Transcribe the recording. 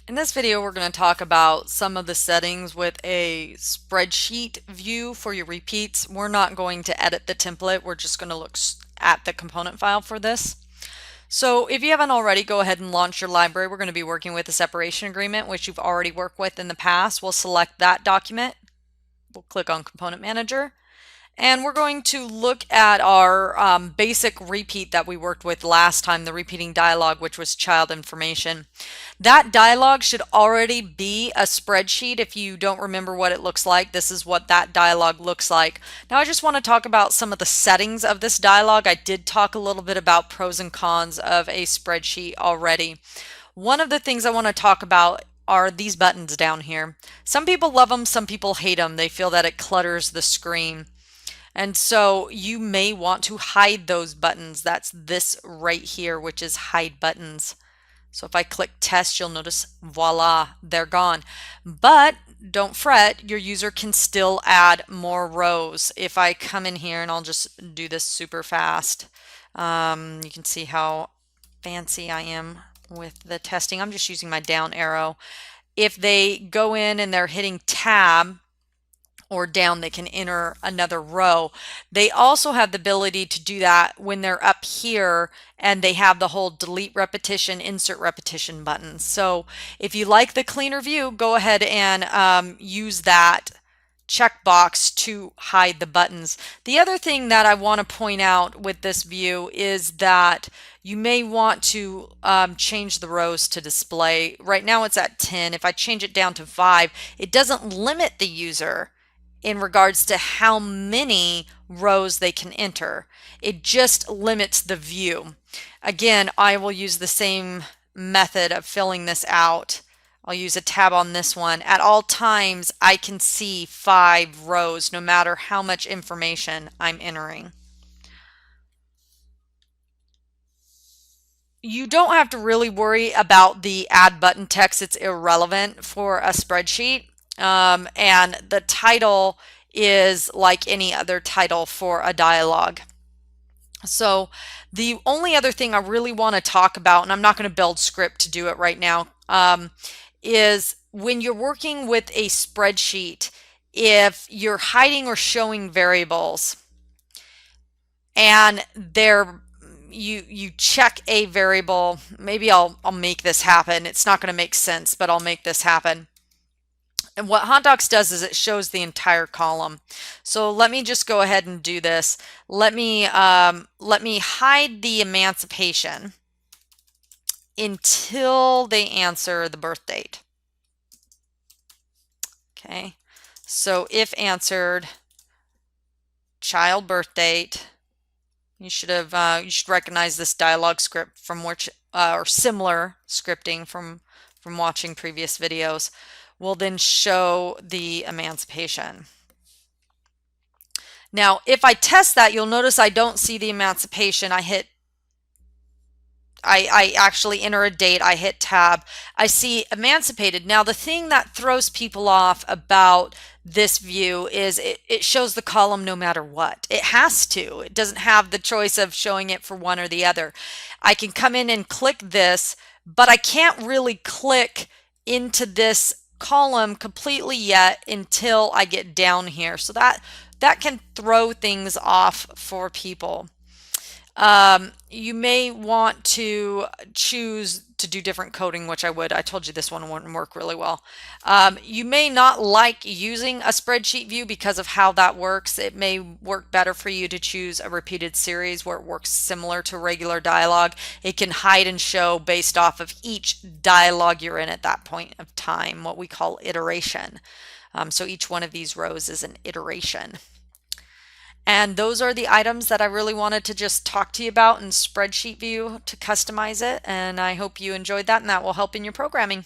In this video, we're going to talk about some of the settings with a spreadsheet view for your repeats. We're not going to edit the template. We're just going to look at the component file for this. So if you haven't already, go ahead and launch your library. We're going to be working with a separation agreement, which you've already worked with in the past. We'll select that document. We'll click on Component Manager. And we're going to look at our basic repeat that we worked with last time, the repeating dialog, which was child information. That dialog should already be a spreadsheet. If you don't remember what it looks like, this is what that dialog looks like. Now I just want to talk about some of the settings of this dialog. I did talk a little bit about pros and cons of a spreadsheet already. One of the things I want to talk about are these buttons down here. Some people love them, some people hate them. They feel that it clutters the screen. And so you may want to hide those buttons. That's this right here, which is hide buttons. So if I click test, you'll notice, voila, they're gone. But don't fret, your user can still add more rows. If I come in here and I'll just do this super fast, you can see how fancy I am with the testing. I'm just using my down arrow. If they go in and they're hitting tab, or down, they can enter another row. They also have the ability to do that when they're up here and they have the whole delete repetition, insert repetition buttons. So if you like the cleaner view, go ahead and use that checkbox to hide the buttons. The other thing that I want to point out with this view is that you may want to change the rows to display. Right now it's at 10. If I change it down to 5, it doesn't limit the user in regards to how many rows they can enter. It just limits the view. Again, I will use the same method of filling this out. I'll use a tab on this one. At all times, I can see 5 rows no matter how much information I'm entering. You don't have to really worry about the add button text. It's irrelevant for a spreadsheet. And the title is like any other title for a dialogue. So the only other thing I really want to talk about, and I'm not going to build script to do it right now, is when you're working with a spreadsheet, if you're hiding or showing variables and you check a variable, maybe I'll make this happen. It's not going to make sense, but I'll make this happen. And what HotDocs does is it shows the entire column. So let me just go ahead and do this. Let me hide the emancipation until they answer the birth date. Okay, so if answered child birth date, you should recognize this dialog script from which or similar scripting from watching previous videos. Will then show the emancipation. Now, if I test that, you'll notice I don't see the emancipation. I actually enter a date, I hit tab, I see emancipated. Now, the thing that throws people off about this view is it shows the column no matter what. It has to. It doesn't have the choice of showing it for one or the other. I can come in and click this, but I can't really click into this column completely yet until I get down here. So that can throw things off for people. You may want to choose to do different coding, which I would. I told you this one wouldn't work really well. You may not like using a spreadsheet view because of how that works. It may work better for you to choose a repeated series where it works similar to regular dialogue. It can hide and show based off of each dialogue you're in at that point of time, what we call iteration. So each one of these rows is an iteration. And those are the items that I really wanted to just talk to you about in spreadsheet view to customize it. And I hope you enjoyed that and that will help in your programming.